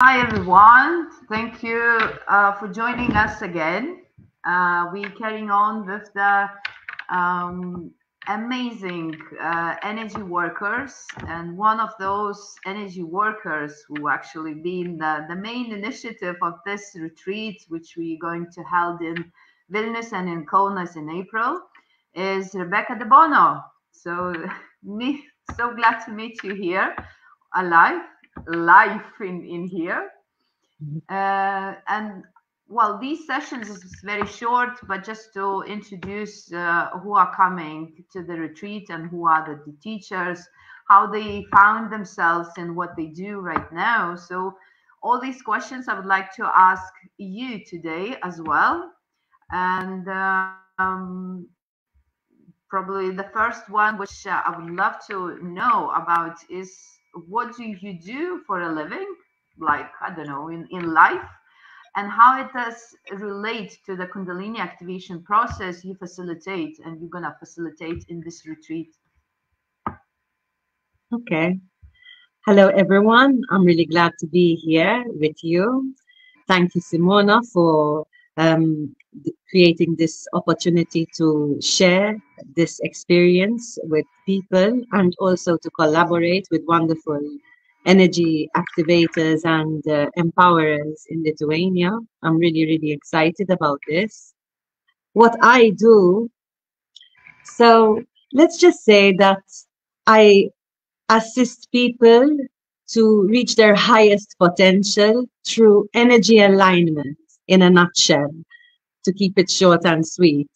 Hi everyone, thank you for joining us again. We're carrying on with the amazing energy workers, and one of those energy workers who actually been the main initiative of this retreat, which we're going to hold in Vilnius and in KAUNAS in April, is Rebekah De Bono. So so glad to meet you here alive live in here. And well, these sessions is very short, but just to introduce who are coming to the retreat and who are the teachers, how they found themselves and what they do right now. So all these questions I would like to ask you today as well. And probably the first one, which I would love to know about, is what do you do for a living? Like, I don't know, in life, and how it does relate to the Kundalini activation process you facilitate and you're going to facilitate in this retreat. Okay. Hello, everyone. I'm really glad to be here with you. Thank you, Simona, for creating this opportunity to share this experience with people and also to collaborate with wonderful energy activators and empowerers in Lithuania. I'm really, really excited about this. What I do, so let's just say that I assist people to reach their highest potential through energy alignment, in a nutshell, to keep it short and sweet.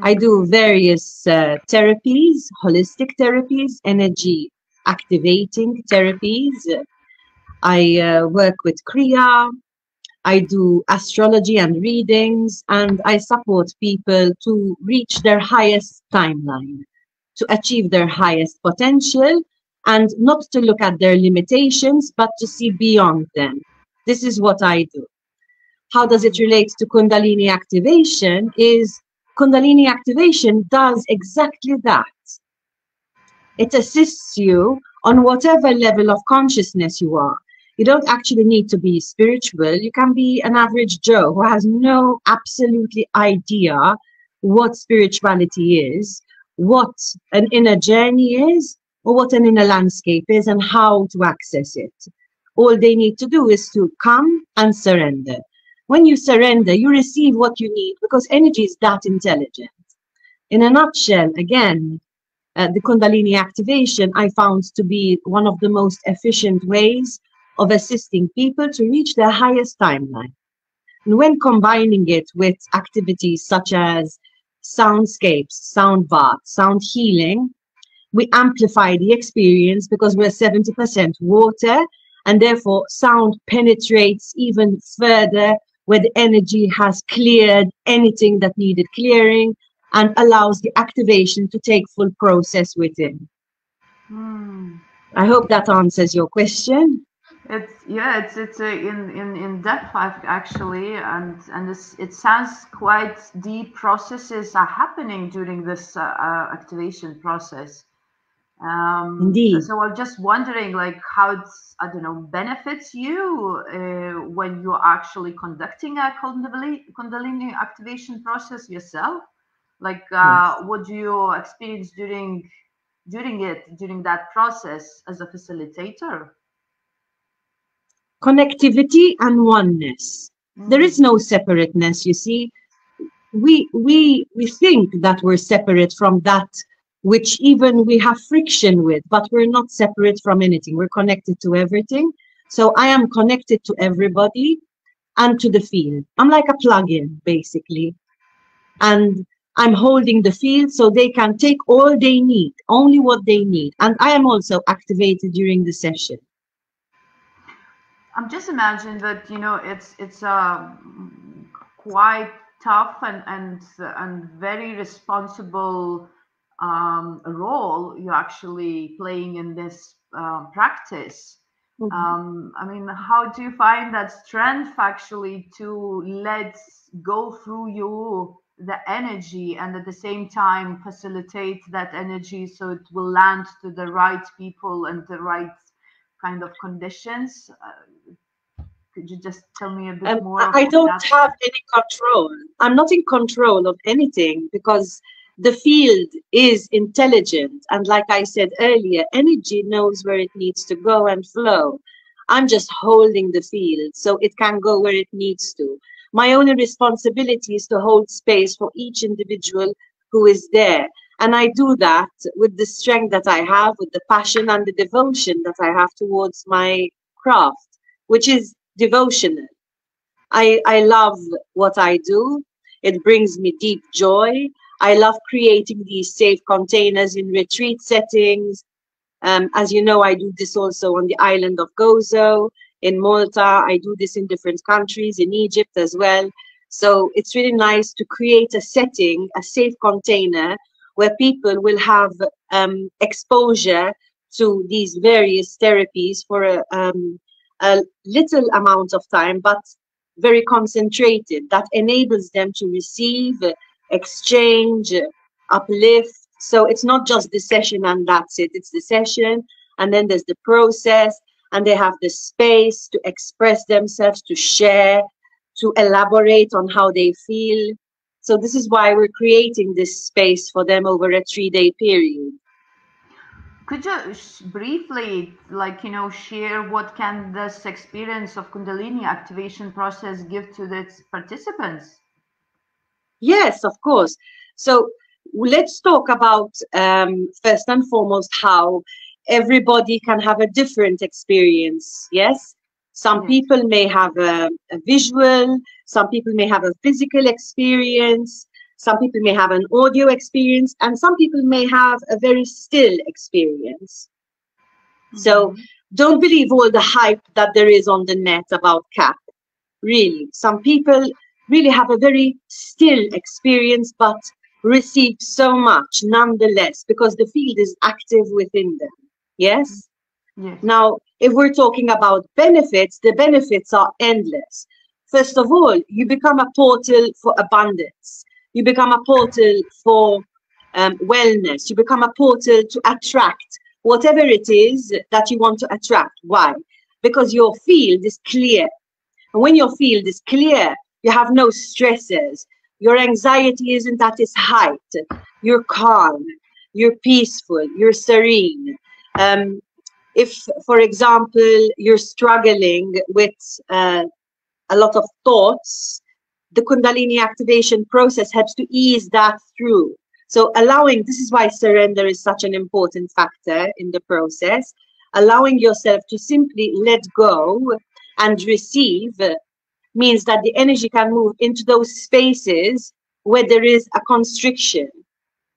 I do various therapies, holistic therapies, energy activating therapies. I work with Kriya. I do astrology and readings, and I support people to reach their highest timeline, to achieve their highest potential, and not to look at their limitations, but to see beyond them. This is what I do. How does it relate to Kundalini activation? Kundalini activation does exactly that. It assists you on whatever level of consciousness you are. You don't actually need to be spiritual. You can be an average Joe who has no absolutely idea what spirituality is, what an inner journey is, or what an inner landscape is, and how to access it. All they need to do is to come and surrender. When you surrender, you receive what you need because energy is that intelligent. In a nutshell, again, the Kundalini activation I found to be one of the most efficient ways of assisting people to reach their highest timeline. And when combining it with activities such as soundscapes, sound baths, sound healing, we amplify the experience because we're 70% water, and therefore sound penetrates even further where the energy has cleared anything that needed clearing and allows the activation to take full process within. I hope that answers your question. It's in depth actually, and it sounds quite deep processes are happening during this activation process. Indeed. So I'm just wondering, like, how it's, I don't know, benefits you when you're actually conducting a Kundalini activation process yourself. Like, Yes. what do you experience during that process as a facilitator? Connectivity and oneness. There is no separateness, you see. We think that we're separate from that which even we have friction with, but we're not separate from anything. We're connected to everything. So I am connected to everybody and to the field. I'm like a plug-in, basically. And I'm holding the field so they can take all they need, only what they need. And I am also activated during the session. I'm just imagining that, you know, it's quite tough and very responsible role you're actually playing in this practice. I mean, how do you find that strength actually to let go through you the energy and at the same time facilitate that energy so it will land to the right people and the right kind of conditions? Could you just tell me a bit more? I don't have any control. I'm not in control of anything because the field is intelligent. And like I said earlier, energy knows where it needs to go and flow. I'm just holding the field so it can go where it needs to. My only responsibility is to hold space for each individual who is there. And I do that with the strength that I have, with the passion and the devotion that I have towards my craft, which is devotional. I love what I do. It brings me deep joy. I love creating these safe containers in retreat settings. As you know, I do this also on the island of Gozo, in Malta. I do this in different countries, in Egypt as well. So it's really nice to create a setting, a safe container, where people will have exposure to these various therapies for a little amount of time, but very concentrated, that enables them to receive, exchange, uplift. So it's not just the session and that's it. It's the session, and then there's the process, and they have the space to express themselves, to share, to elaborate on how they feel. So this is why we're creating this space for them over a 3-day period. Could you briefly, share what can this experience of Kundalini activation process give to its participants? Yes, of course. So let's talk about first and foremost how everybody can have a different experience. Yes, some people may have a visual, some people may have a physical experience, some people may have an audio experience, and some people may have a very still experience. So don't believe all the hype that there is on the net about CAP. Really, some people really have a very still experience, but receive so much nonetheless, because the field is active within them. Yes? Yes. Now, if we're talking about benefits, the benefits are endless. First of all, you become a portal for abundance. You become a portal for wellness. You become a portal to attract whatever it is that you want to attract. Why? Because your field is clear. And when your field is clear, you have no stresses. Your anxiety isn't at its height. You're calm. You're peaceful. You're serene. If, for example, you're struggling with a lot of thoughts, the Kundalini activation process helps to ease that through. So this is why surrender is such an important factor in the process. Allowing yourself to simply let go and receive means that the energy can move into those spaces where there is a constriction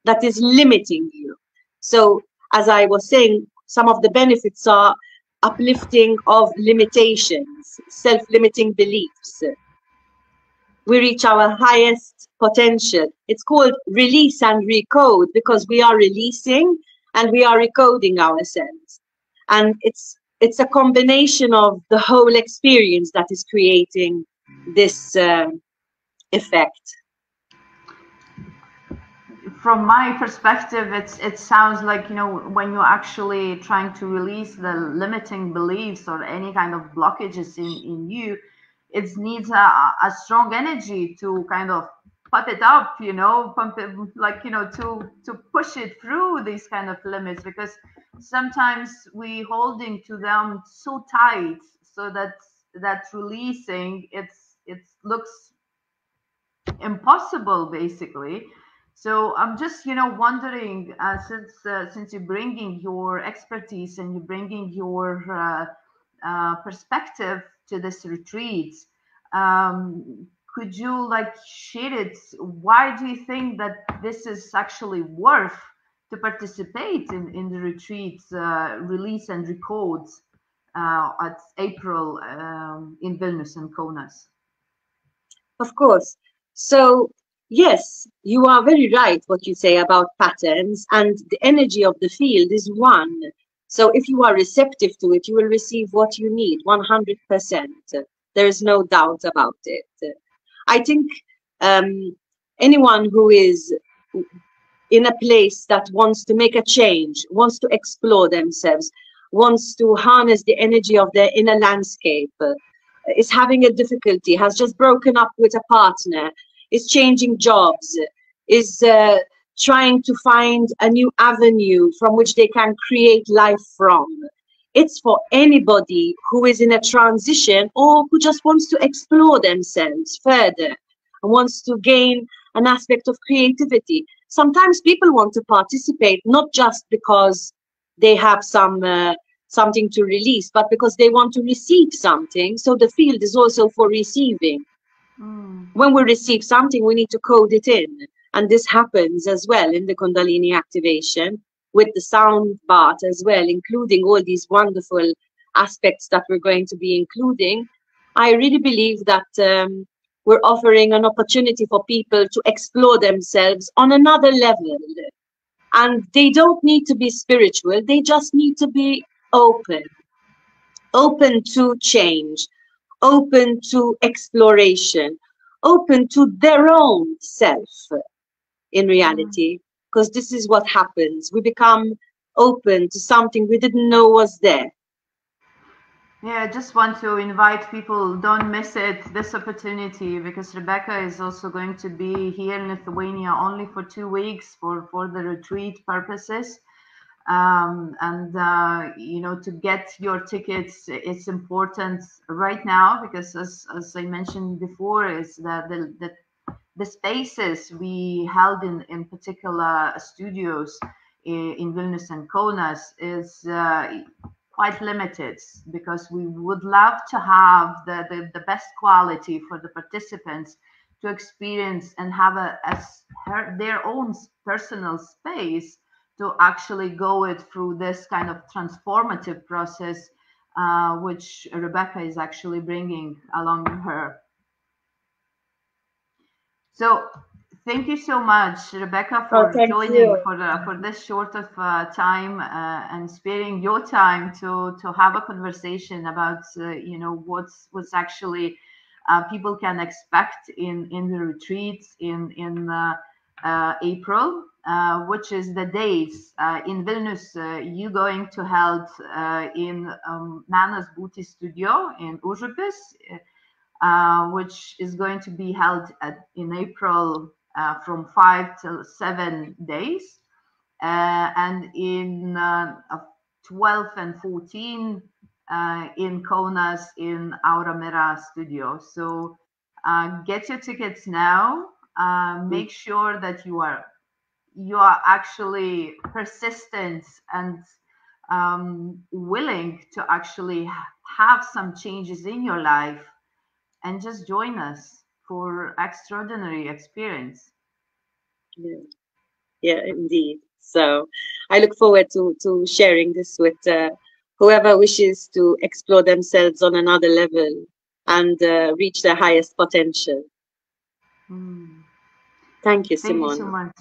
that is limiting you. So as I was saying, some of the benefits are uplifting of limitations, self-limiting beliefs. We reach our highest potential. It's called release and recode, because we are releasing and we are recoding ourselves. And it's a combination of the whole experience that is creating this effect. From my perspective, it sounds like, when you're actually trying to release the limiting beliefs or any kind of blockages in you, it needs a strong energy to kind of put it up, pump it, to push it through these kind of limits, because sometimes we holding to them so tight, so that releasing it looks impossible, basically. So I'm just, wondering, since you're bringing your expertise and you're bringing your perspective to this retreat, could you share it? Why do you think that this is actually worth to participate in the retreat, release and recode at April in Vilnius and KAUNAS? Of course. So yes, you are very right what you say about patterns, and the energy of the field is one. So if you are receptive to it, you will receive what you need 100%. There is no doubt about it. I think anyone who is in a place that wants to make a change, wants to explore themselves, wants to harness the energy of their inner landscape, is having a difficulty, has just broken up with a partner, is changing jobs, is trying to find a new avenue from which they can create life from. It's for anybody who is in a transition or who just wants to explore themselves further and wants to gain an aspect of creativity. Sometimes people want to participate not just because they have something to release, but because they want to receive something. So the field is also for receiving. When we receive something, we need to code it in. And this happens as well in the Kundalini activation with the sound bath as well, including all these wonderful aspects that we're going to be including. I really believe that we're offering an opportunity for people to explore themselves on another level. And they don't need to be spiritual. They just need to be open to change, open to exploration, open to their own self in reality, because this is what happens. We become open to something we didn't know was there. Yeah, I just want to invite people, don't miss it, this opportunity, because Rebekah is also going to be here in Lithuania only for 2 weeks for the retreat purposes. You know, to get your tickets, it's important right now, because as I mentioned before, is that the spaces we held in particular studios in Vilnius and Kaunas is quite limited, because we would love to have the best quality for the participants to experience and have their own personal space to actually go it through this kind of transformative process, which Rebekah is actually bringing along with her. So thank you so much, Rebekah, for joining for this short of time and sparing your time to have a conversation about you know, what's actually people can expect in the retreats in April, which is the days in Vilnius. You going to held in Menas Būti studio in Užupis, which is going to be held in April from 5 till 7 days, and in 12 and 14 in Kaunas in Aura Mera studio. So get your tickets now. Make sure that you are actually persistent and willing to actually have some changes in your life, and just join us for extraordinary experience. Yeah, indeed. So I look forward to sharing this with whoever wishes to explore themselves on another level and reach their highest potential. Thank you, Simona. Thank you so much.